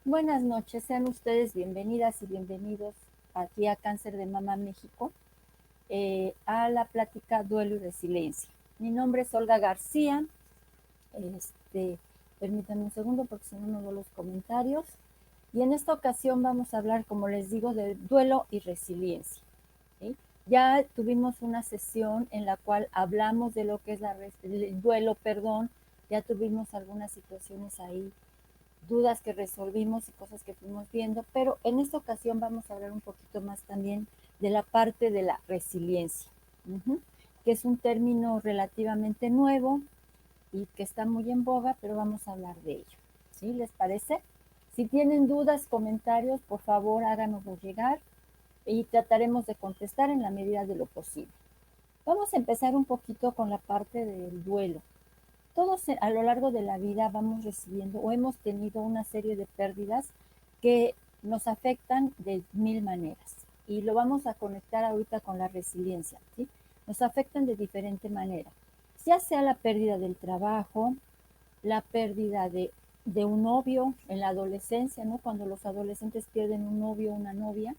Buenas noches, sean ustedes bienvenidas y bienvenidos aquí a Cáncer de Mama México, a la plática Duelo y Resiliencia. Mi nombre es Olga García. Este, Permítanme un segundo porque si no no veo los comentarios. Y en esta ocasión vamos a hablar, como les digo, de duelo y resiliencia. ¿Sí? Ya tuvimos una sesión en la cual hablamos de lo que es el duelo, perdón. Ya tuvimos algunas situaciones ahí, dudas que resolvimos y cosas que fuimos viendo, pero en esta ocasión vamos a hablar un poquito más también de la parte de la resiliencia, que es un término relativamente nuevo y que está muy en boga, pero vamos a hablar de ello. ¿Sí? ¿Les parece? Si tienen dudas, comentarios, por favor háganoslos llegar y trataremos de contestar en la medida de lo posible. Vamos a empezar un poquito con la parte del duelo. Todos a lo largo de la vida vamos recibiendo o hemos tenido una serie de pérdidas que nos afectan de mil maneras. Y lo vamos a conectar ahorita con la resiliencia, ¿sí? Nos afectan de diferente manera. Ya sea la pérdida del trabajo, la pérdida de un novio en la adolescencia, ¿no? Cuando los adolescentes pierden un novio o una novia,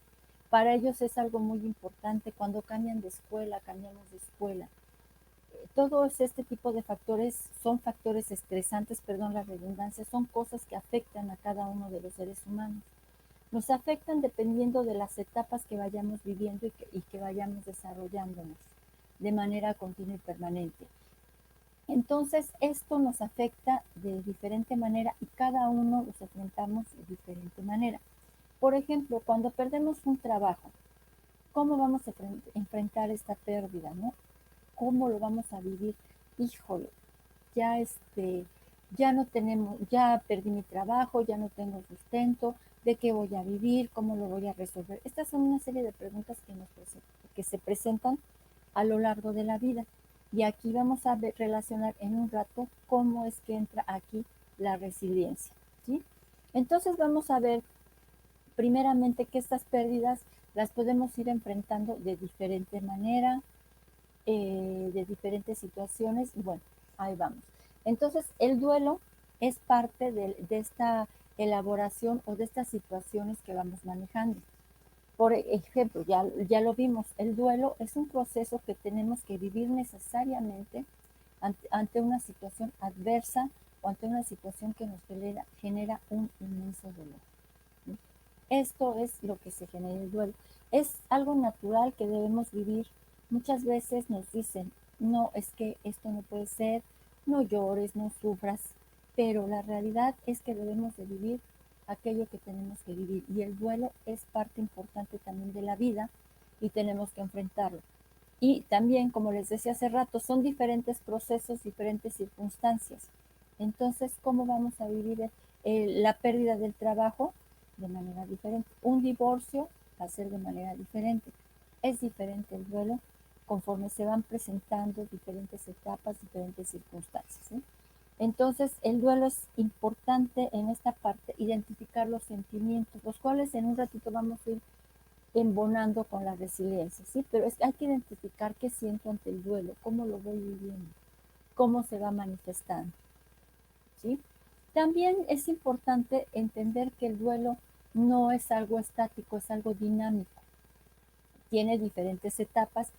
para ellos es algo muy importante. Cuando cambian de escuela, cambiamos de escuela, todos este tipo de factores son factores estresantes, perdón la redundancia, son cosas que afectan a cada uno de los seres humanos. Nos afectan dependiendo de las etapas que vayamos viviendo y que vayamos desarrollándonos de manera continua y permanente. Entonces, esto nos afecta de diferente manera y cada uno los enfrentamos de diferente manera. Por ejemplo, cuando perdemos un trabajo, ¿cómo vamos a enfrentar esta pérdida, no? ¿Cómo lo vamos a vivir? Híjole, ya ya no tenemos, ya perdí mi trabajo, ya no tengo sustento, ¿de qué voy a vivir? ¿Cómo lo voy a resolver? Estas son una serie de preguntas que se presentan a lo largo de la vida. Y aquí vamos a relacionar en un rato cómo es que entra aquí la resiliencia, ¿sí? Entonces vamos a ver primeramente que estas pérdidas las podemos ir enfrentando de diferente manera, de diferentes situaciones y bueno, ahí vamos. Entonces, el duelo es parte de esta elaboración o de estas situaciones que vamos manejando. Por ejemplo, ya lo vimos, el duelo es un proceso que tenemos que vivir necesariamente ante una situación adversa o ante una situación que nos genera un inmenso dolor. ¿Sí? Esto es lo que se genera el duelo. Es algo natural que debemos vivir. Muchas veces nos dicen, no, es que esto no puede ser, no llores, no sufras, pero la realidad es que debemos de vivir aquello que tenemos que vivir y el duelo es parte importante también de la vida y tenemos que enfrentarlo. Y también, como les decía hace rato, son diferentes procesos, diferentes circunstancias. Entonces, ¿cómo vamos a vivir la pérdida del trabajo? De manera diferente. Un divorcio va a ser de manera diferente. Es diferente el duelo conforme se van presentando diferentes etapas, diferentes circunstancias, ¿sí? Entonces, el duelo es importante en esta parte, identificar los sentimientos, los cuales en un ratito vamos a ir embonando con la resiliencia, ¿sí? Pero hay que identificar qué siento ante el duelo, cómo lo voy viviendo, cómo se va manifestando, ¿sí? También es importante entender que el duelo no es algo estático, es algo dinámico, tiene diferentes etapas.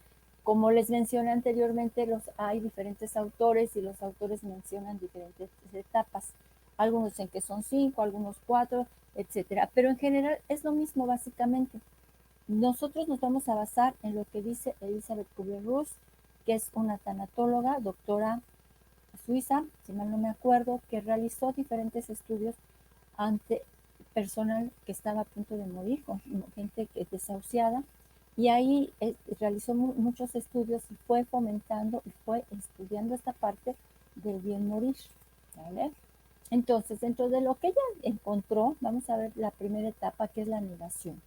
Como les mencioné anteriormente, hay diferentes autores y los autores mencionan diferentes etapas. Algunos dicen que son 5, algunos 4, etcétera. Pero en general es lo mismo básicamente. Nosotros nos vamos a basar en lo que dice Elizabeth Kubler-Ross, que es una tanatóloga, doctora suiza, si mal no me acuerdo, que realizó diferentes estudios ante personal que estaba a punto de morir, con gente que desahuciada, y ahí realizó muchos estudios y fue fomentando y fue estudiando esta parte del bien morir, ¿vale? Entonces, dentro de lo que ella encontró, vamos a ver la primera etapa, que es la negación.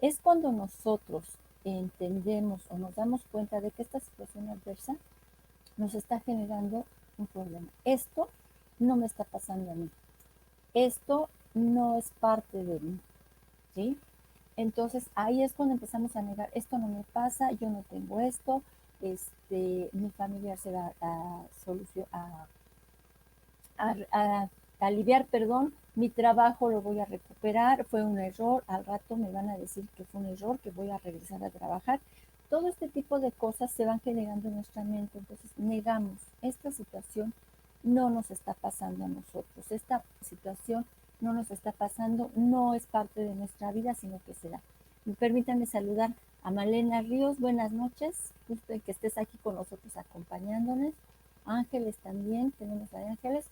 Es cuando nosotros entendemos o nos damos cuenta de que esta situación adversa nos está generando un problema. Esto no me está pasando a mí. Esto no es parte de mí, ¿sí? Entonces ahí es cuando empezamos a negar, esto no me pasa, yo no tengo esto, mi familiar se va a, a aliviar, perdón, mi trabajo lo voy a recuperar, fue un error, al rato me van a decir que fue un error, que voy a regresar a trabajar. Todo este tipo de cosas se van generando en nuestra mente, entonces negamos, esta situación no nos está pasando a nosotros, esta situación no nos está pasando, no es parte de nuestra vida, sino que se da. Permítanme saludar a Malena Ríos, buenas noches, gusto en que estés aquí con nosotros acompañándonos. Ángeles también, tenemos a Ángeles,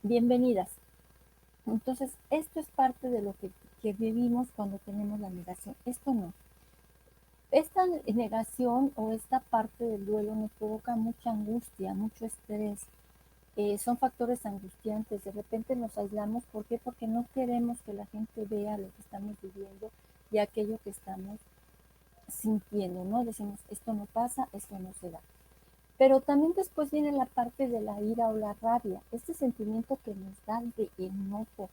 bienvenidas. Entonces, esto es parte de lo que vivimos cuando tenemos la negación. Esto no. Esta negación o esta parte del duelo nos provoca mucha angustia, mucho estrés. Son factores angustiantes. De repente nos aislamos. ¿Por qué? Porque no queremos que la gente vea lo que estamos viviendo y aquello que estamos sintiendo, ¿no? Decimos, esto no pasa, esto no se da. Pero también después viene la parte de la ira o la rabia, este sentimiento que nos da de enojo,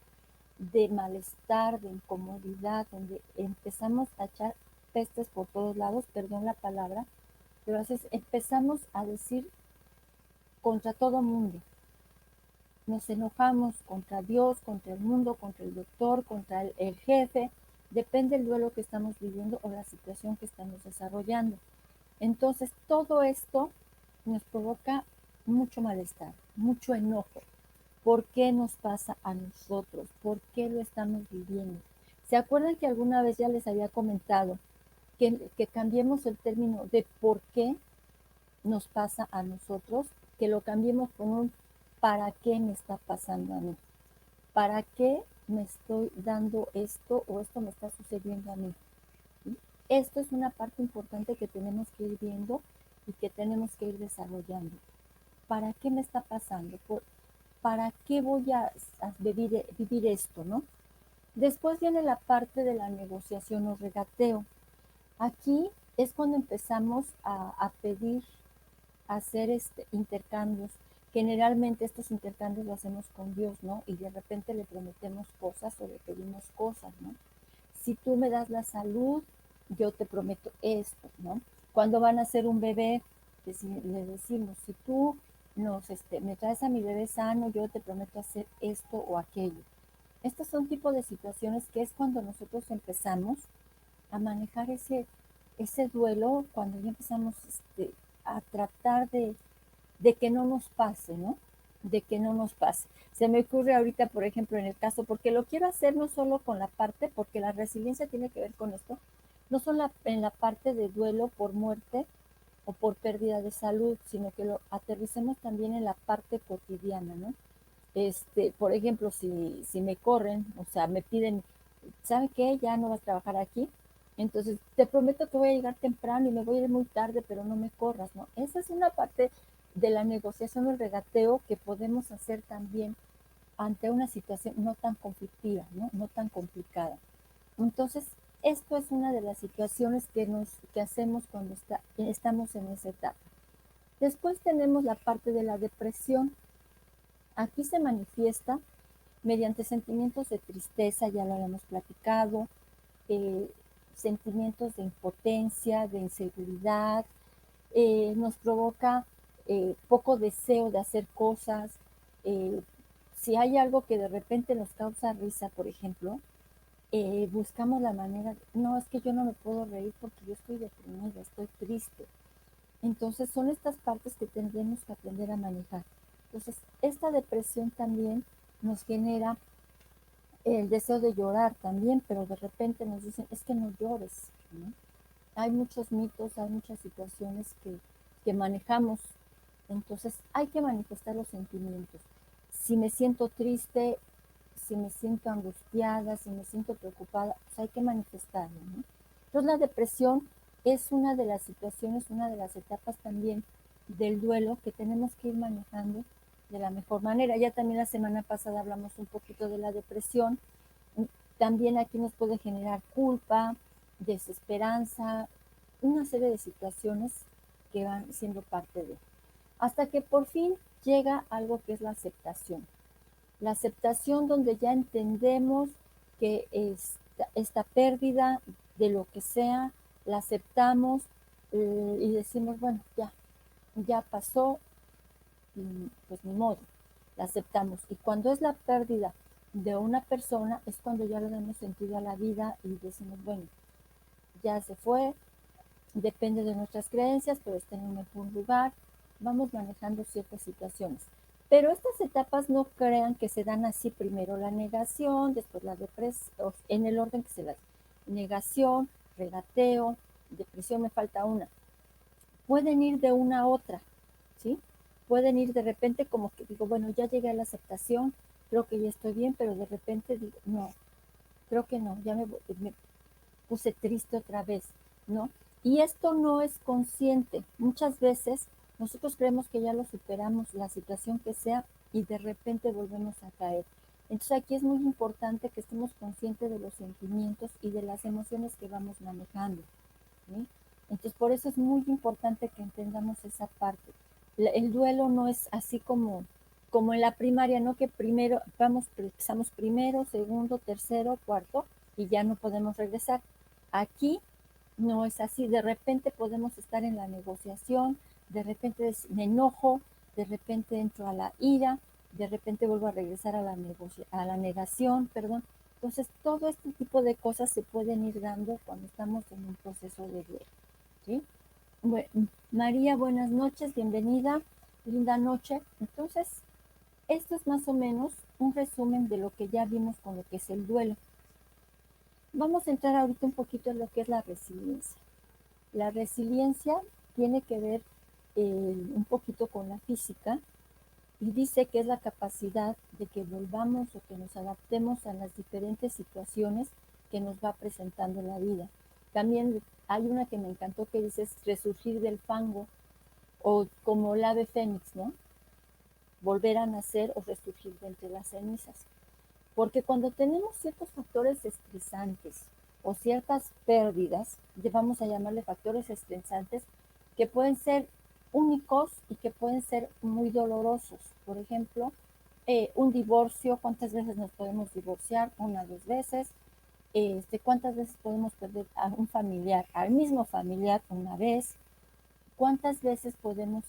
de malestar, de incomodidad, donde empezamos a echar pestes por todos lados, perdón la palabra, pero a veces empezamos a decir contra todo mundo. Nos enojamos contra Dios, contra el mundo, contra el doctor, contra el jefe, depende del duelo que estamos viviendo o la situación que estamos desarrollando. Entonces, todo esto nos provoca mucho malestar, mucho enojo. ¿Por qué nos pasa a nosotros? ¿Por qué lo estamos viviendo? ¿Se acuerdan que alguna vez ya les había comentado que cambiemos el término de por qué nos pasa a nosotros, que lo cambiemos por un para qué me está pasando a mí? ¿Para qué me estoy dando esto o esto me está sucediendo a mí? ¿Sí? Esto es una parte importante que tenemos que ir viendo y que tenemos que ir desarrollando. ¿Para qué me está pasando? ¿Para qué voy a vivir esto, no? Después viene la parte de la negociación o regateo. Aquí es cuando empezamos a pedir, a hacer intercambios. Generalmente estos intercambios lo hacemos con Dios, ¿no? Y de repente le prometemos cosas o le pedimos cosas, ¿no? Si tú me das la salud, yo te prometo esto, ¿no? Cuando van a hacer un bebé, le decimos, si tú me traes a mi bebé sano, yo te prometo hacer esto o aquello. Estos son tipos de situaciones que es cuando nosotros empezamos a manejar ese duelo, cuando ya empezamos a tratar de que no nos pase, ¿no? De que no nos pase. Se me ocurre ahorita, por ejemplo, en el caso, porque lo quiero hacer no solo con la parte, porque la resiliencia tiene que ver con esto, no solo en la parte de duelo por muerte o por pérdida de salud, sino que lo aterricemos también en la parte cotidiana, ¿no? Por ejemplo, si me corren, o sea, me piden, ¿sabe qué? Ya no vas a trabajar aquí. Entonces, te prometo que voy a llegar temprano y me voy a ir muy tarde, pero no me corras, ¿no? Esa es una parte de la negociación o el regateo que podemos hacer también ante una situación no tan conflictiva, ¿no? No tan complicada. Entonces, esto es una de las situaciones que hacemos cuando estamos en esa etapa. Después tenemos la parte de la depresión. Aquí se manifiesta mediante sentimientos de tristeza, ya lo habíamos platicado, eh, sentimientos de impotencia, de inseguridad, nos provoca poco deseo de hacer cosas. eh, si hay algo que de repente nos causa risa, por ejemplo, buscamos la manera, no, es que yo no me puedo reír porque yo estoy deprimida, estoy triste. Entonces son estas partes que tendremos que aprender a manejar. Entonces, esta depresión también nos genera el deseo de llorar también, pero de repente nos dicen, es que no llores, ¿no? Hay muchos mitos, hay muchas situaciones que manejamos, entonces hay que manifestar los sentimientos. Si me siento triste, si me siento angustiada, si me siento preocupada, pues hay que manifestarlo, ¿no? Entonces la depresión es una de las situaciones, una de las etapas también del duelo que tenemos que ir manejando de la mejor manera. Ya también la semana pasada hablamos un poquito de la depresión. También aquí nos puede generar culpa, desesperanza, una serie de situaciones que van siendo parte de. Hasta que por fin llega algo que es la aceptación. La aceptación donde ya entendemos que esta pérdida de lo que sea, la aceptamos y decimos, bueno, ya pasó, pues ni modo, la aceptamos. Y cuando es la pérdida de una persona es cuando ya le damos sentido a la vida y decimos, bueno, ya se fue, depende de nuestras creencias, pero está en un mejor lugar, vamos manejando ciertas situaciones. Pero estas etapas no crean que se dan así, primero la negación, después la depresión, en el orden que se da. Negación, regateo, depresión, me falta una. Pueden ir de una a otra, ¿sí? Pueden ir de repente como que digo, bueno, ya llegué a la aceptación, creo que ya estoy bien, pero de repente digo, no, creo que no, ya me puse triste otra vez, ¿no? Y esto no es consciente. Muchas veces nosotros creemos que ya lo superamos, la situación que sea, y de repente volvemos a caer. Entonces aquí es muy importante que estemos conscientes de los sentimientos y de las emociones que vamos manejando, ¿sí? Entonces por eso es muy importante que entendamos esa parte. El duelo no es así como en la primaria, ¿no? Que primero empezamos primero, segundo, tercero, cuarto y ya no podemos regresar. Aquí no es así. De repente podemos estar en la negociación, de repente me enojo, de repente entro a la ira, de repente vuelvo a regresar a la negación, perdón. Entonces, todo este tipo de cosas se pueden ir dando cuando estamos en un proceso de duelo, ¿sí? Bueno, María, buenas noches, bienvenida, linda noche. Entonces, esto es más o menos un resumen de lo que ya vimos con lo que es el duelo. Vamos a entrar ahorita un poquito en lo que es la resiliencia. La resiliencia tiene que ver un poquito con la física y dice que es la capacidad de que volvamos o que nos adaptemos a las diferentes situaciones que nos va presentando la vida. También hay una que me encantó que dice resurgir del fango o como el ave fénix, ¿no? Volver a nacer o resurgir de entre las cenizas. Porque cuando tenemos ciertos factores estresantes o ciertas pérdidas, vamos a llamarle factores estresantes, que pueden ser únicos y que pueden ser muy dolorosos. Por ejemplo, un divorcio, ¿cuántas veces nos podemos divorciar? Una, dos veces. ¿Cuántas veces podemos perder a un familiar, al mismo familiar una vez? ¿Cuántas veces podemos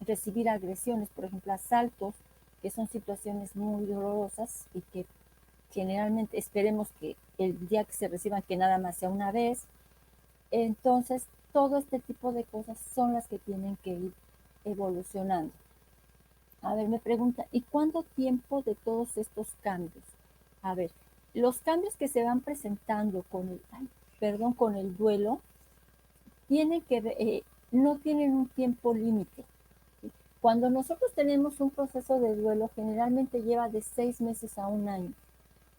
recibir agresiones, por ejemplo, asaltos, que son situaciones muy dolorosas y que generalmente esperemos que el día que se reciban que nada más sea una vez? Entonces, todo este tipo de cosas son las que tienen que ir evolucionando. A ver, me pregunta, ¿y cuánto tiempo de todos estos cambios? A ver, los cambios que se van presentando con el duelo, tienen que no tienen un tiempo límite. Cuando nosotros tenemos un proceso de duelo, generalmente lleva de 6 meses a un año,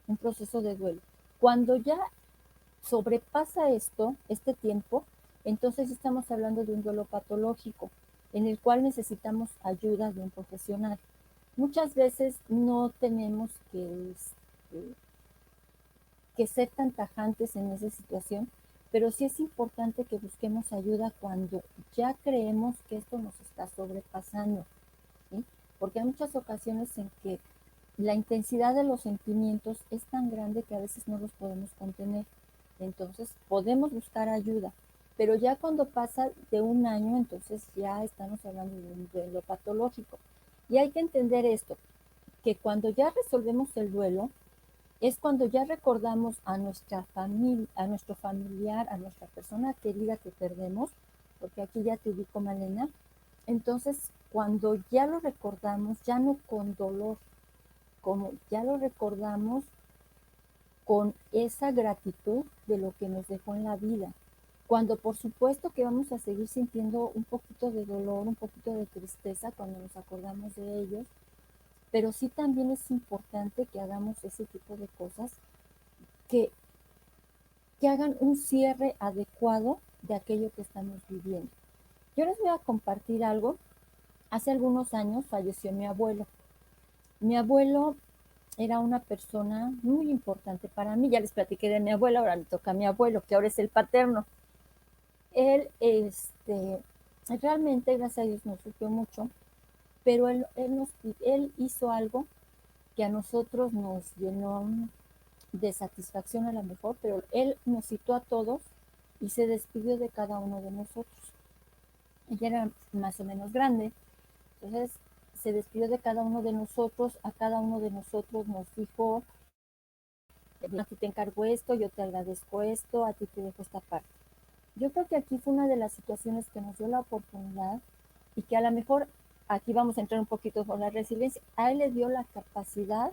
un proceso de duelo. Cuando ya sobrepasa este tiempo, entonces estamos hablando de un duelo patológico, en el cual necesitamos ayuda de un profesional. Muchas veces no tenemos que ser tan tajantes en esa situación, pero sí es importante que busquemos ayuda cuando ya creemos que esto nos está sobrepasando, ¿sí? Porque hay muchas ocasiones en que la intensidad de los sentimientos es tan grande que a veces no los podemos contener. Entonces podemos buscar ayuda, pero ya cuando pasa de un año, entonces ya estamos hablando de un duelo patológico. Y hay que entender esto, que cuando ya resolvemos el duelo, es cuando ya recordamos a nuestra familia, a nuestro familiar, a nuestra persona querida que perdemos, porque aquí ya te ubico, Malena. Entonces, cuando ya lo recordamos, ya no con dolor, como ya lo recordamos con esa gratitud de lo que nos dejó en la vida. Cuando por supuesto que vamos a seguir sintiendo un poquito de dolor, un poquito de tristeza cuando nos acordamos de ellos, pero sí también es importante que hagamos ese tipo de cosas que, que hagan un cierre adecuado de aquello que estamos viviendo. Yo les voy a compartir algo. Hace algunos años falleció mi abuelo. Mi abuelo era una persona muy importante para mí. Ya les platiqué de mi abuelo, ahora me toca a mi abuelo, que ahora es el paterno. Él, realmente, gracias a Dios, nos sufrió mucho, pero él hizo algo que a nosotros nos llenó de satisfacción a lo mejor, pero él nos citó a todos y se despidió de cada uno de nosotros. Ella era más o menos grande, entonces se despidió de cada uno de nosotros, a cada uno de nosotros nos dijo, a ti te encargo esto, yo te agradezco esto, a ti te dejo esta parte. Yo creo que aquí fue una de las situaciones que nos dio la oportunidad y que a lo mejor aquí vamos a entrar un poquito con la resiliencia. A él le dio la capacidad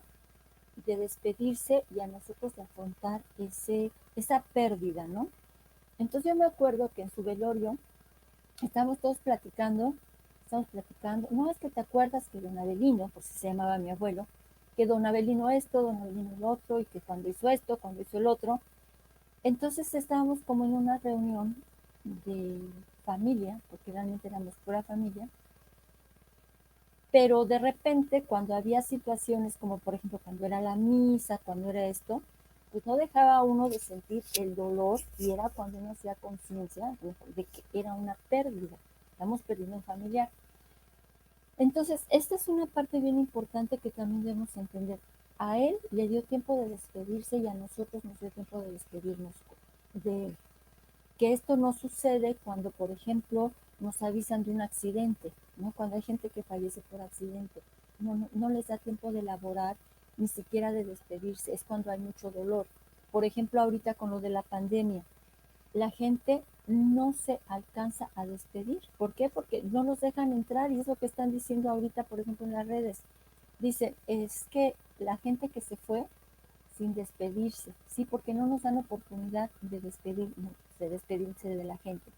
de despedirse y a nosotros de afrontar esa pérdida, ¿no? Entonces yo me acuerdo que en su velorio estábamos todos platicando, no es que te acuerdas que don Avelino, pues se llamaba mi abuelo, que don Avelino esto, don Avelino el otro, y que cuando hizo esto, cuando hizo el otro. Entonces estábamos como en una reunión de familia, porque realmente éramos pura familia, pero de repente cuando había situaciones como por ejemplo cuando era la misa, cuando era esto, pues no dejaba uno de sentir el dolor y era cuando uno hacía conciencia de que era una pérdida, estamos perdiendo un familiar. Entonces, esta es una parte bien importante que también debemos entender. A él le dio tiempo de despedirse y a nosotros nos dio tiempo de despedirnos de él. Que esto no sucede cuando, por ejemplo, nos avisan de un accidente, ¿no? Cuando hay gente que fallece por accidente, no les da tiempo de elaborar, ni siquiera de despedirse, es cuando hay mucho dolor. Por ejemplo, ahorita con lo de la pandemia, la gente no se alcanza a despedir. ¿Por qué? Porque no los dejan entrar y es lo que están diciendo ahorita, por ejemplo, en las redes. Dicen, es que la gente que se fue sin despedirse, sí, porque no nos dan oportunidad de despedirse de la gente.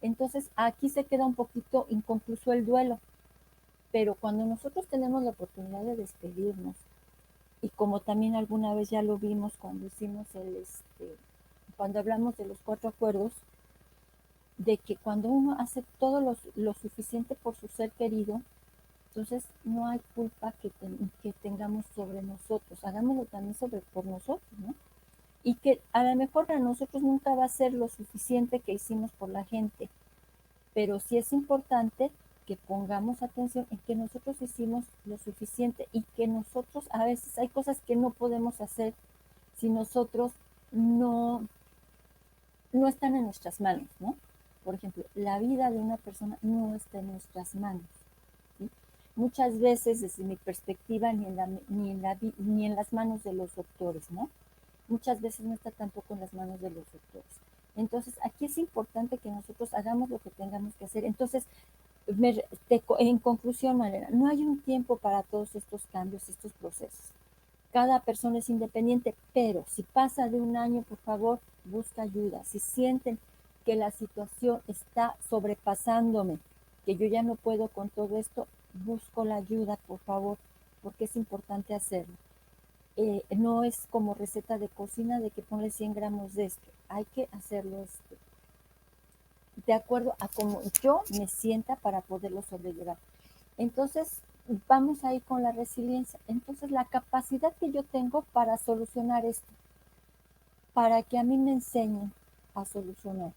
Entonces, aquí se queda un poquito inconcluso el duelo, pero cuando nosotros tenemos la oportunidad de despedirnos, y como también alguna vez ya lo vimos cuando hicimos cuando hablamos de los 4 acuerdos, de que cuando uno hace todo lo suficiente por su ser querido, entonces no hay culpa que tengamos sobre nosotros, hagámoslo también por nosotros, ¿no? Y que a lo mejor para nosotros nunca va a ser lo suficiente que hicimos por la gente, pero sí es importante que pongamos atención en que nosotros hicimos lo suficiente y que nosotros a veces hay cosas que no podemos hacer si nosotros no, no están en nuestras manos, ¿no? Por ejemplo, la vida de una persona no está en nuestras manos. ¿Sí? Muchas veces, desde mi perspectiva, ni en las manos de los doctores, ¿no? Muchas veces no está tampoco en las manos de los doctores. Entonces, aquí es importante que nosotros hagamos lo que tengamos que hacer. Entonces, en conclusión, Malena, no hay un tiempo para todos estos cambios, estos procesos. Cada persona es independiente, pero si pasa de un año, por favor, busca ayuda. Si sienten que la situación está sobrepasándome, que yo ya no puedo con todo esto, busco la ayuda, por favor, porque es importante hacerlo. No es como receta de cocina de que ponle 100 gramos de esto. Hay que hacerlo de acuerdo a cómo yo me sienta para poderlo sobrellevar. Entonces, vamos a ir con la resiliencia. Entonces, la capacidad que yo tengo para solucionar esto, para que a mí me enseñen a solucionar.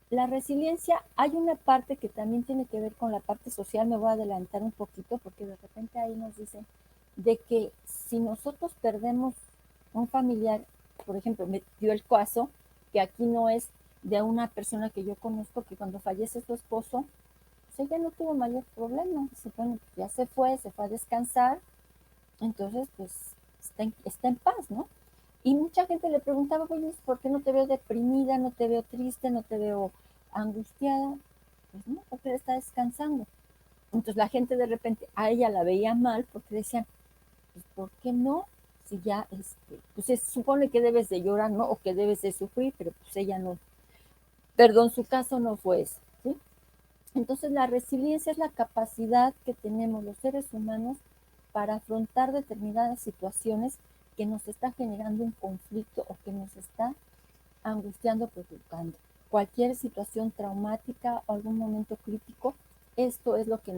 La resiliencia, hay una parte que también tiene que ver con la parte social, me voy a adelantar un poquito porque de repente ahí nos dicen de que si nosotros perdemos un familiar, por ejemplo, me dio el caso que aquí no es de una persona que yo conozco que cuando fallece su esposo, pues ella no tuvo mayor problema, bueno, ya se fue a descansar, entonces pues está en paz, ¿no? Y mucha gente le preguntaba, oye, ¿por qué no te veo deprimida, no te veo triste, no te veo angustiada? Pues no, porque él está descansando. Entonces la gente de repente a ella la veía mal porque decían, pues ¿por qué no? Si ya, pues se supone que debes de llorar, ¿no? O que debes de sufrir, pero pues ella no. Perdón, su caso no fue eso, ¿sí? Entonces la resiliencia es la capacidad que tenemos los seres humanos para afrontar determinadas situaciones que nos está generando un conflicto o que nos está angustiando, provocando. Cualquier situación traumática o algún momento crítico, esto es lo que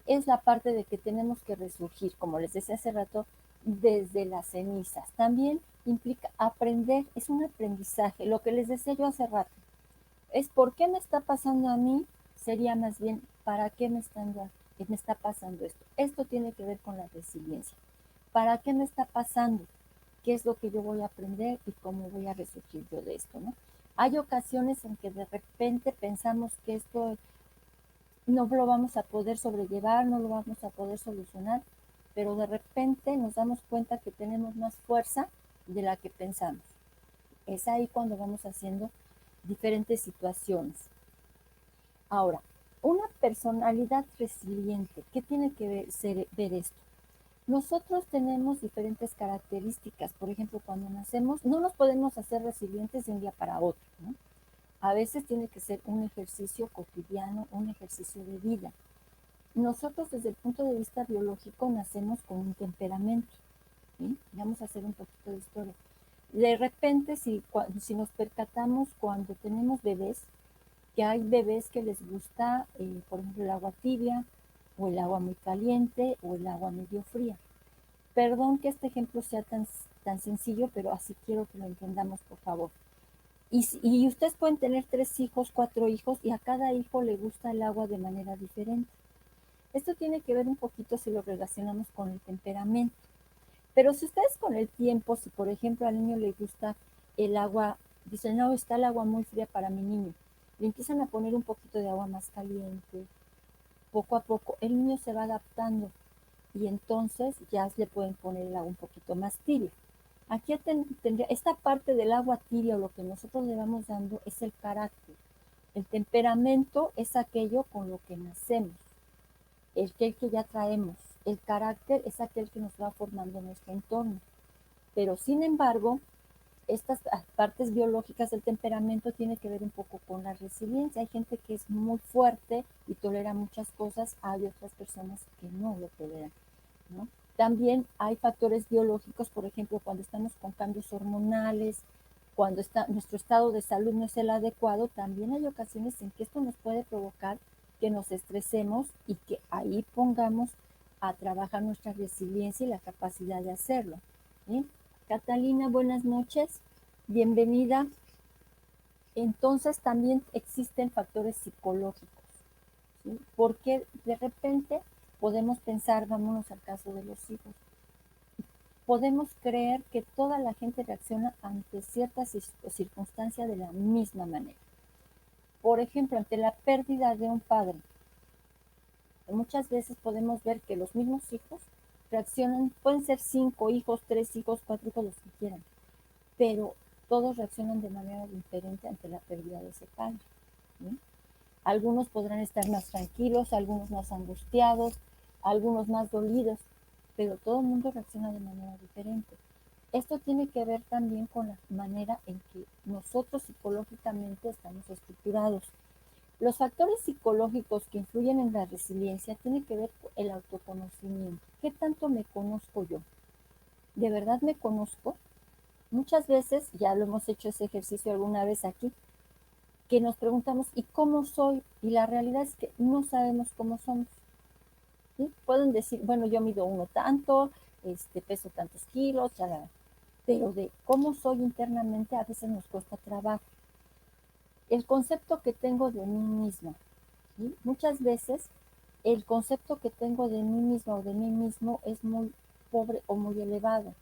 es la parte de que tenemos que resurgir, como les decía hace rato, desde las cenizas. También implica aprender, es un aprendizaje, lo que les decía yo hace rato, es por qué me está pasando a mí, sería más bien para qué me está pasando esto. Esto tiene que ver con la resiliencia. ¿Para qué me está pasando? ¿Qué es lo que yo voy a aprender y cómo voy a resurgir yo de esto, ¿no? Hay ocasiones en que de repente pensamos que esto no lo vamos a poder sobrellevar, no lo vamos a poder solucionar, pero de repente nos damos cuenta que tenemos más fuerza de la que pensamos. Es ahí cuando vamos haciendo diferentes situaciones. Ahora, una personalidad resiliente, ¿qué tiene que ver esto? Nosotros tenemos diferentes características. Por ejemplo, cuando nacemos, no nos podemos hacer resilientes de un día para otro, ¿no? A veces tiene que ser un ejercicio cotidiano, un ejercicio de vida. Nosotros desde el punto de vista biológico nacemos con un temperamento, ¿sí? Vamos a hacer un poquito de historia. De repente, si nos percatamos cuando tenemos bebés, que hay bebés que les gusta, por ejemplo, el agua tibia, o el agua muy caliente, o el agua medio fría. Perdón que este ejemplo sea tan sencillo, pero así quiero que lo entendamos, por favor. Y ustedes pueden tener 3 hijos, 4 hijos, y a cada hijo le gusta el agua de manera diferente. Esto tiene que ver un poquito si lo relacionamos con el temperamento. Pero si ustedes con el tiempo, si por ejemplo al niño le gusta el agua, dicen, no, está el agua muy fría para mi niño, le empiezan a poner un poquito de agua más caliente, poco a poco el niño se va adaptando y entonces ya le pueden poner el agua un poquito más tibia. Aquí tendría, esta parte del agua tibia o lo que nosotros le vamos dando es el carácter. El temperamento es aquello con lo que nacemos, el que ya traemos. El carácter es aquel que nos va formando nuestro entorno. Pero sin embargo, estas partes biológicas del temperamento tienen que ver un poco con la resiliencia. Hay gente que es muy fuerte y tolera muchas cosas, hay otras personas que no lo toleran, ¿no? También hay factores biológicos, por ejemplo, cuando estamos con cambios hormonales, cuando nuestro estado de salud no es el adecuado, también hay ocasiones en que esto nos puede provocar que nos estresemos y que ahí pongamos a trabajar nuestra resiliencia y la capacidad de hacerlo, ¿sí? Catalina, buenas noches, bienvenida. Entonces también existen factores psicológicos, ¿sí? Porque de repente podemos pensar, vámonos al caso de los hijos, podemos creer que toda la gente reacciona ante ciertas circunstancias de la misma manera. Por ejemplo, ante la pérdida de un padre, muchas veces podemos ver que los mismos hijos reaccionan, pueden ser 5 hijos, 3 hijos, 4 hijos, los que quieran, pero todos reaccionan de manera diferente ante la pérdida de ese padre, ¿sí? Algunos podrán estar más tranquilos, algunos más angustiados, algunos más dolidos, pero todo el mundo reacciona de manera diferente. Esto tiene que ver también con la manera en que nosotros psicológicamente estamos estructurados. Los factores psicológicos que influyen en la resiliencia tienen que ver con el autoconocimiento. ¿Qué tanto me conozco yo? ¿De verdad me conozco? Muchas veces, ya lo hemos hecho ese ejercicio alguna vez aquí, que nos preguntamos, ¿y cómo soy? Y la realidad es que no sabemos cómo somos, ¿sí? Pueden decir, bueno, yo mido uno tanto, peso tantos kilos, chalala, pero de cómo soy internamente a veces nos cuesta trabajo. El concepto que tengo de mí misma, ¿sí? Muchas veces el concepto que tengo de mí misma o de mí mismo es muy pobre o muy elevado.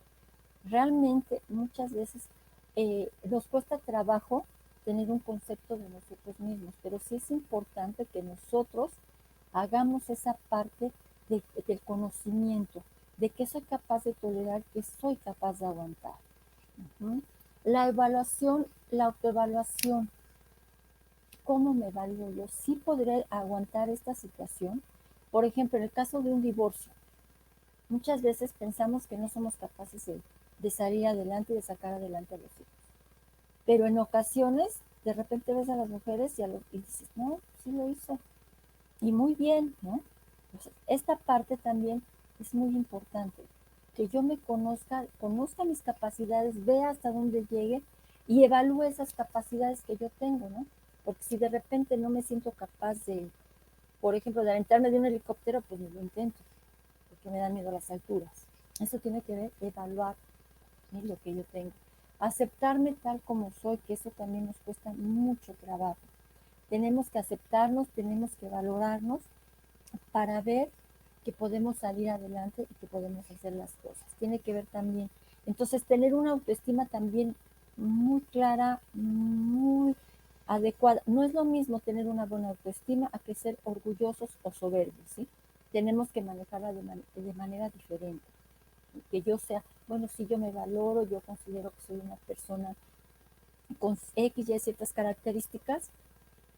Realmente muchas veces nos cuesta trabajo tener un concepto de nosotros mismos, pero sí es importante que nosotros hagamos esa parte del conocimiento, de qué soy capaz de tolerar, qué soy capaz de aguantar. ¿Uh? La evaluación, la autoevaluación, ¿cómo me evalúo yo? ¿Sí podré aguantar esta situación? Por ejemplo, en el caso de un divorcio, muchas veces pensamos que no somos capaces de salir adelante y de sacar adelante a los hijos. Pero en ocasiones, de repente ves a las mujeres y dices, no, sí lo hizo. Y muy bien, ¿no? Entonces, esta parte también es muy importante. Que yo me conozca mis capacidades, vea hasta dónde llegue y evalúe esas capacidades que yo tengo, ¿no? Porque si de repente no me siento capaz de, por ejemplo, de aventarme de un helicóptero, pues ni lo intento, porque me dan miedo a las alturas. Eso tiene que ver, evaluar, ¿sí? Lo que yo tengo. Aceptarme tal como soy, que eso también nos cuesta mucho trabajo. Tenemos que aceptarnos, tenemos que valorarnos para ver que podemos salir adelante y que podemos hacer las cosas. Tiene que ver también. Entonces, tener una autoestima también muy clara, muy adecuada. No es lo mismo tener una buena autoestima a que ser orgullosos o soberbios, ¿sí? Tenemos que manejarla de manera diferente. Que yo sea, bueno, si yo me valoro, yo considero que soy una persona con X y ciertas características,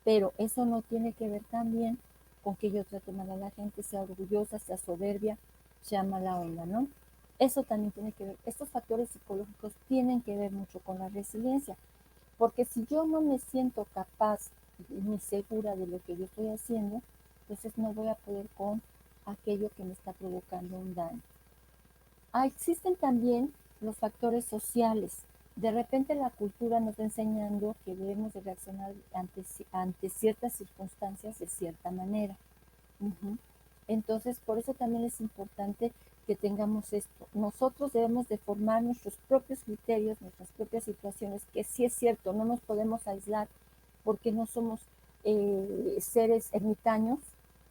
pero eso no tiene que ver también con que yo trate mal a la gente, sea orgullosa, sea soberbia, sea mala onda, ¿no? Eso también tiene que ver, estos factores psicológicos tienen que ver mucho con la resiliencia, porque si yo no me siento capaz ni segura de lo que yo estoy haciendo, entonces no voy a poder con aquello que me está provocando un daño. Existen también los factores sociales. De repente la cultura nos está enseñando que debemos de reaccionar ante ciertas circunstancias de cierta manera. Uh-huh. Entonces, por eso también es importante que tengamos esto. Nosotros debemos de formar nuestros propios criterios, nuestras propias situaciones, que sí es cierto, no nos podemos aislar porque no somos seres ermitaños,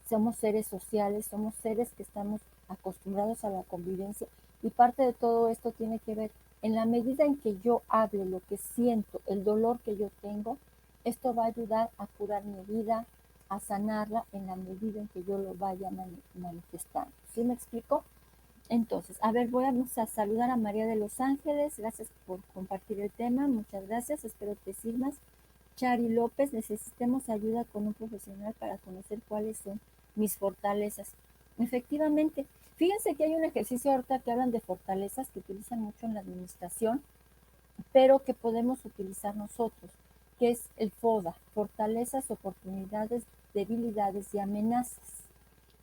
somos seres sociales, somos seres que estamos acostumbrados a la convivencia y parte de todo esto tiene que ver en la medida en que yo hable lo que siento, el dolor que yo tengo, esto va a ayudar a curar mi vida, a sanarla en la medida en que yo lo vaya manifestando. ¿Sí me explico? Entonces, a ver, vamos a saludar a María de Los Ángeles. Gracias por compartir el tema. Muchas gracias. Espero te sirvas. Chari López, necesitemos ayuda con un profesional para conocer cuáles son mis fortalezas. Efectivamente, fíjense que hay un ejercicio ahorita que hablan de fortalezas que utilizan mucho en la administración, pero que podemos utilizar nosotros, que es el FODA, fortalezas, oportunidades, debilidades y amenazas.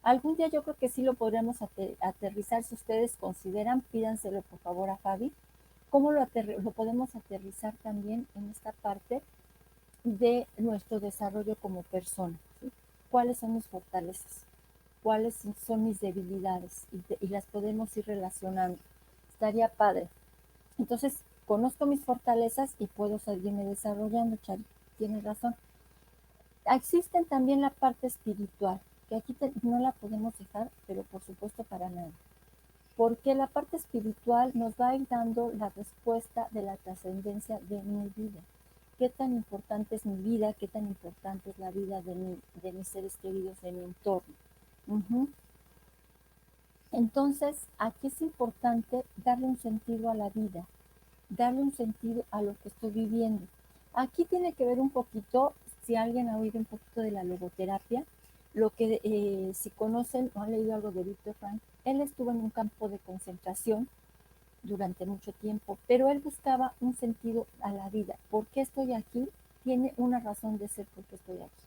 Algún día yo creo que sí lo podremos aterrizar, si ustedes consideran, pídanselo por favor a Fabi, cómo lo podemos aterrizar también en esta parte de nuestro desarrollo como persona, ¿sí? ¿Cuáles son mis fortalezas? ¿Cuáles son mis debilidades? Y las podemos ir relacionando. Estaría padre. Entonces, conozco mis fortalezas y puedo seguirme desarrollando, Chari. Tienes razón. Existen también la parte espiritual, que aquí no la podemos dejar, pero por supuesto para nada. Porque la parte espiritual nos va a ir dando la respuesta de la trascendencia de mi vida. ¿Qué tan importante es mi vida? ¿Qué tan importante es la vida de mis seres queridos, de mi entorno? Uh-huh. Entonces, aquí es importante darle un sentido a la vida, darle un sentido a lo que estoy viviendo. Aquí tiene que ver un poquito, si alguien ha oído un poquito de la logoterapia, lo que si conocen o han leído algo de Viktor Frankl, él estuvo en un campo de concentración durante mucho tiempo, pero él buscaba un sentido a la vida. ¿Por qué estoy aquí? Tiene una razón de ser por qué estoy aquí.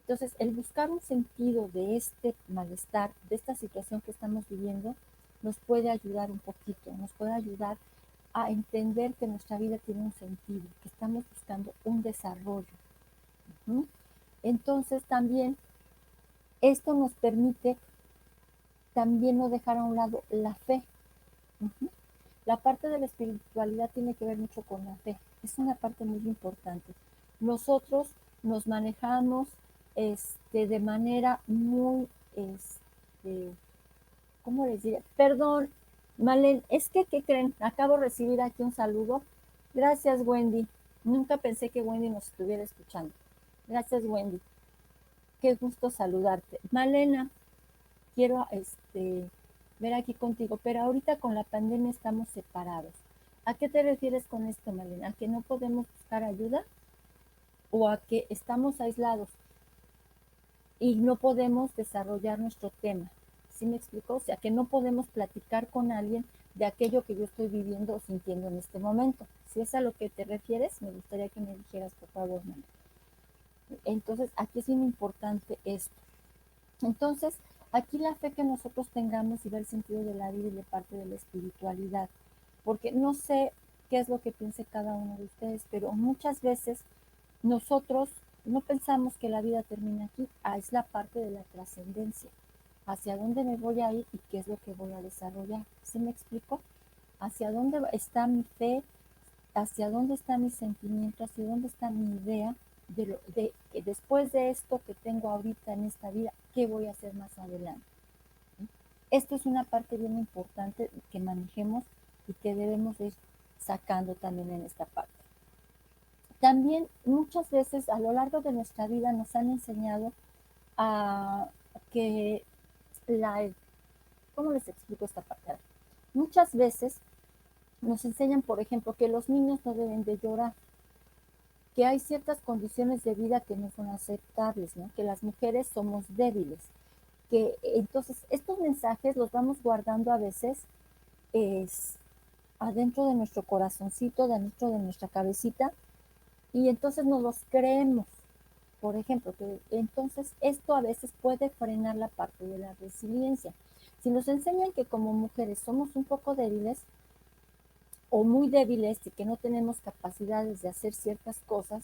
Entonces, el buscar un sentido de este malestar, de esta situación que estamos viviendo, nos puede ayudar un poquito, nos puede ayudar a entender que nuestra vida tiene un sentido, que estamos buscando un desarrollo. ¿Mm? Entonces, también esto nos permite también no dejar a un lado la fe. Uh-huh. La parte de la espiritualidad tiene que ver mucho con la fe. Es una parte muy importante. Nosotros nos manejamos de manera muy, ¿cómo les diría? Perdón, Malen, es que, ¿qué creen? Acabo de recibir aquí un saludo. Gracias, Wendy. Nunca pensé que Wendy nos estuviera escuchando. Gracias, Wendy. Qué gusto saludarte. Malena, quiero ver aquí contigo, pero ahorita con la pandemia estamos separados. ¿A qué te refieres con esto, Malena? ¿A que no podemos buscar ayuda? ¿O a que estamos aislados y no podemos desarrollar nuestro tema? ¿Sí me explico? O sea, que no podemos platicar con alguien de aquello que yo estoy viviendo o sintiendo en este momento. Si es a lo que te refieres, me gustaría que me dijeras, por favor, Malena. Entonces, aquí es bien importante esto. Entonces, aquí la fe que nosotros tengamos y ver el sentido de la vida y de parte de la espiritualidad, porque no sé qué es lo que piense cada uno de ustedes, pero muchas veces nosotros no pensamos que la vida termina aquí, es la parte de la trascendencia, hacia dónde me voy a ir y qué es lo que voy a desarrollar. ¿Sí me explico? Hacia dónde está mi fe, hacia dónde está mi sentimiento, hacia dónde está mi idea de que después de esto que tengo ahorita en esta vida, ¿qué voy a hacer más adelante? ¿Sí? Esto es una parte bien importante que manejemos y que debemos ir sacando también en esta parte. También muchas veces a lo largo de nuestra vida nos han enseñado a que la, ¿cómo les explico esta parte? Muchas veces nos enseñan, por ejemplo, que los niños no deben de llorar, que hay ciertas condiciones de vida que no son aceptables, ¿no? Que las mujeres somos débiles, que entonces estos mensajes los vamos guardando a veces es, adentro de nuestro corazoncito, adentro de nuestra cabecita, y entonces nos los creemos. Por ejemplo, que entonces esto a veces puede frenar la parte de la resiliencia. Si nos enseñan que como mujeres somos un poco débiles o muy débiles y que no tenemos capacidades de hacer ciertas cosas,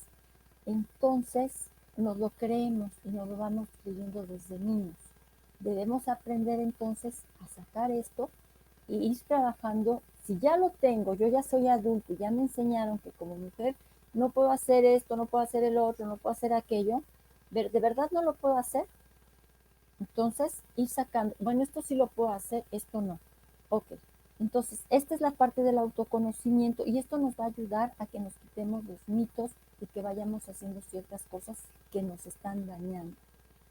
entonces nos lo creemos y nos lo vamos creyendo desde niños. Debemos aprender entonces a sacar esto y ir trabajando. Si ya lo tengo, yo ya soy adulto, ya me enseñaron que como mujer no puedo hacer esto, no puedo hacer el otro, no puedo hacer aquello, de verdad no lo puedo hacer. Entonces, ir sacando, bueno, esto sí lo puedo hacer, esto no. Ok, entonces, esta es la parte del autoconocimiento y esto nos va a ayudar a que nos quitemos los mitos y que vayamos haciendo ciertas cosas que nos están dañando.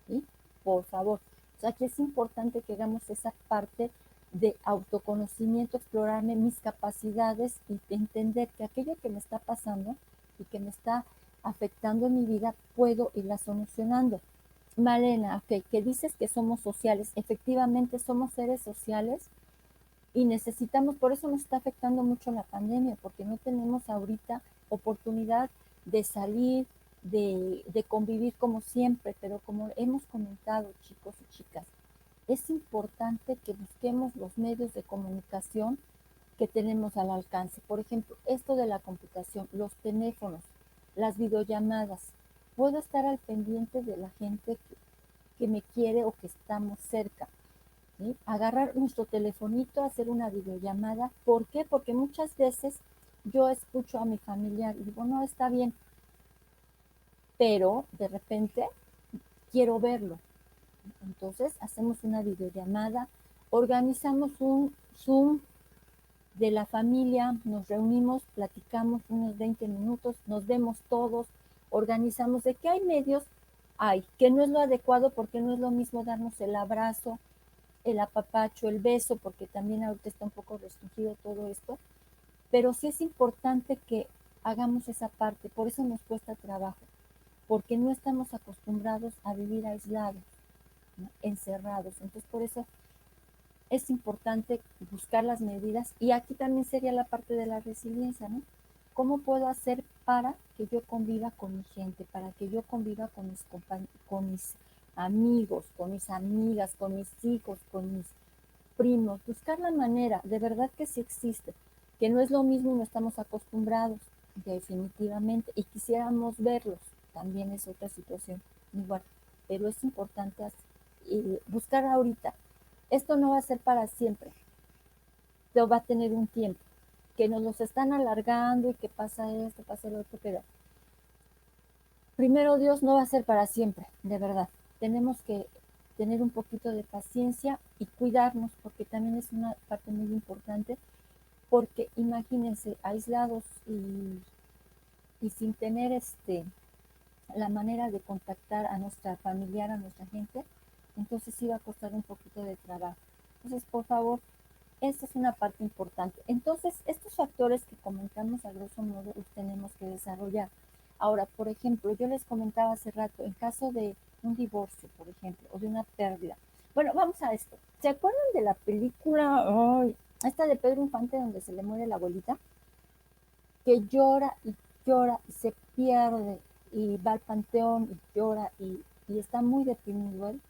¿Sí? Por favor. O sea, aquí es importante que hagamos esa parte de autoconocimiento, explorarme mis capacidades y entender que aquello que me está pasando y que me está afectando en mi vida, puedo irla solucionando. Malena, ok, que dices que somos sociales. Efectivamente, somos seres sociales y necesitamos, por eso nos está afectando mucho la pandemia, porque no tenemos ahorita oportunidad de salir, de convivir como siempre, pero como hemos comentado, chicos y chicas, es importante que busquemos los medios de comunicación que tenemos al alcance. Por ejemplo, esto de la computación, los teléfonos, las videollamadas. Puedo estar al pendiente de la gente que me quiere o que estamos cerca. ¿Sí? Agarrar nuestro telefonito, hacer una videollamada. ¿Por qué? Porque muchas veces yo escucho a mi familiar y digo, no, está bien, pero de repente quiero verlo. Entonces hacemos una videollamada, organizamos un Zoom de la familia, nos reunimos, platicamos unos 20 minutos, nos vemos todos, organizamos de qué hay medios, hay, que no es lo adecuado porque no es lo mismo darnos el abrazo, el apapacho, el beso, porque también ahorita está un poco restringido todo esto, pero sí es importante que hagamos esa parte, por eso nos cuesta trabajo, porque no estamos acostumbrados a vivir aislados, ¿no? Encerrados, entonces por eso es importante buscar las medidas y aquí también sería la parte de la resiliencia, ¿no? ¿Cómo puedo hacer para que yo conviva con mi gente, para que yo conviva con mis amigos, con mis amigas, con mis hijos, con mis primos? Buscar la manera, de verdad que sí existe, que no es lo mismo, no estamos acostumbrados, definitivamente, y quisiéramos verlos, también es otra situación igual, pero es importante buscar ahorita. Esto no va a ser para siempre, pero va a tener un tiempo, que nos los están alargando y que pasa esto, pasa el otro, pero primero Dios no va a ser para siempre, de verdad. Tenemos que tener un poquito de paciencia y cuidarnos, porque también es una parte muy importante, porque imagínense, aislados y sin tener la manera de contactar a nuestra familiar, a nuestra gente, entonces sí va a costar un poquito de trabajo. Entonces, por favor, esta es una parte importante. Entonces, estos factores que comentamos a grosso modo los tenemos que desarrollar. Ahora, por ejemplo, yo les comentaba hace rato, en caso de un divorcio, por ejemplo, o de una pérdida. Bueno, vamos a esto. ¿Se acuerdan de la película, esta de Pedro Infante, donde se le muere la abuelita? Que llora y se pierde y va al panteón y llora y está muy deprimido él.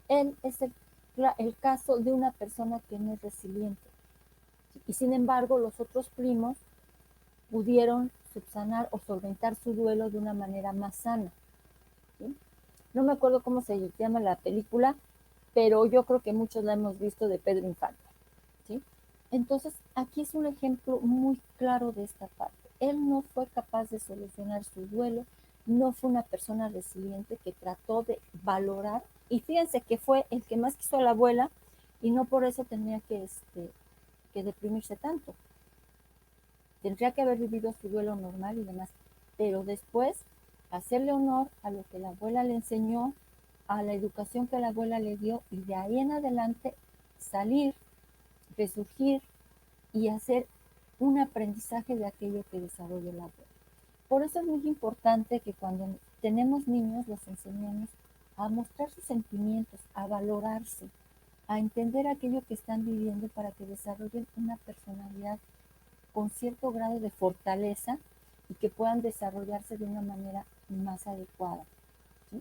Él es el caso de una persona que no es resiliente. Y sin embargo, los otros primos pudieron subsanar o solventar su duelo de una manera más sana. ¿Sí? No me acuerdo cómo se llama la película, pero yo creo que muchos la hemos visto, de Pedro Infante. ¿Sí? Entonces, aquí es un ejemplo muy claro de esta parte. Él no fue capaz de solucionar su duelo, no fue una persona resiliente que trató de valorar, y fíjense que fue el que más quiso a la abuela y no por eso tenía que deprimirse tanto. Tendría que haber vivido su duelo normal y demás. pero después hacerle honor a lo que la abuela le enseñó, a la educación que la abuela le dio, y de ahí en adelante salir, resurgir y hacer un aprendizaje de aquello que desarrolla la abuela. Por eso es muy importante que cuando tenemos niños los enseñemos a mostrar sus sentimientos, a valorarse, a entender aquello que están viviendo para que desarrollen una personalidad con cierto grado de fortaleza y que puedan desarrollarse de una manera más adecuada.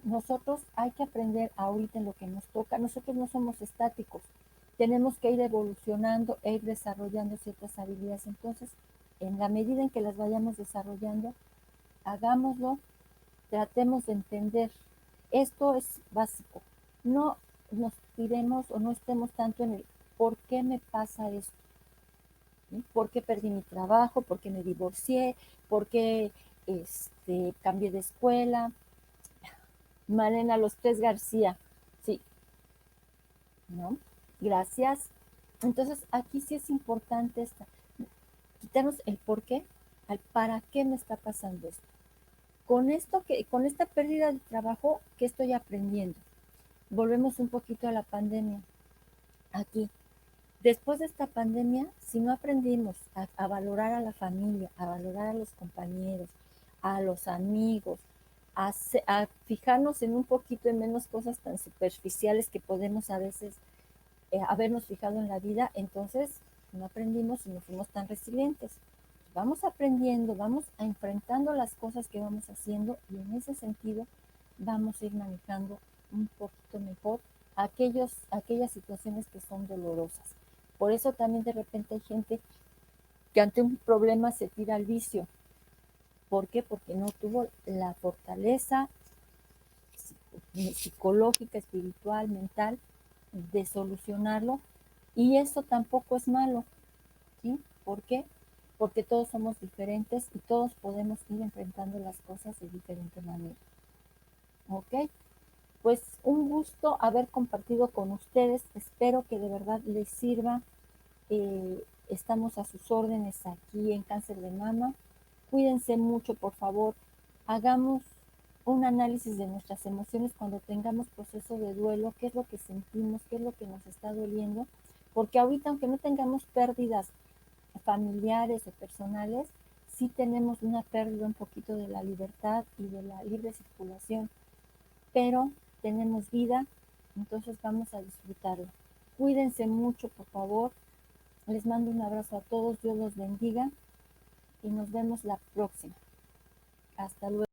Nosotros hay que aprender ahorita en lo que nos toca. Nosotros no somos estáticos. Tenemos que ir evolucionando e ir desarrollando ciertas habilidades. Entonces, en la medida en que las vayamos desarrollando, hagámoslo, tratemos de entender. Esto es básico. No nos tiremos o no estemos tanto en el por qué me pasa esto. ¿Sí? ¿Por qué perdí mi trabajo? ¿Por qué me divorcié? ¿Por qué cambié de escuela? Malena Los Tres García. Sí, ¿no? Gracias. Entonces, aquí sí es importante quitarnos el por qué al para qué me está pasando esto. Con esta pérdida de trabajo, ¿qué estoy aprendiendo? Volvemos un poquito a la pandemia. Aquí, después de esta pandemia, si no aprendimos a valorar a la familia, a valorar a los compañeros, a los amigos, a fijarnos en un poquito en menos cosas tan superficiales que podemos a veces habernos fijado en la vida, entonces no aprendimos y no fuimos tan resilientes. Vamos aprendiendo, vamos enfrentando las cosas que vamos haciendo y en ese sentido vamos a ir manejando un poquito mejor aquellas situaciones que son dolorosas. Por eso también de repente hay gente que ante un problema se tira al vicio. ¿Por qué? Porque no tuvo la fortaleza psicológica, espiritual, mental de solucionarlo, y eso tampoco es malo, ¿sí? ¿Por qué? Porque todos somos diferentes y todos podemos ir enfrentando las cosas de diferente manera. ¿Ok? Pues un gusto haber compartido con ustedes. Espero que de verdad les sirva. Estamos a sus órdenes aquí en Cáncer de Mama. Cuídense mucho, por favor. Hagamos un análisis de nuestras emociones cuando tengamos proceso de duelo, qué es lo que sentimos, qué es lo que nos está doliendo, porque ahorita, aunque no tengamos pérdidas familiares o personales, sí tenemos una pérdida un poquito de la libertad y de la libre circulación, pero tenemos vida, entonces vamos a disfrutarlo. Cuídense mucho, por favor. Les mando un abrazo a todos, Dios los bendiga y nos vemos la próxima. Hasta luego.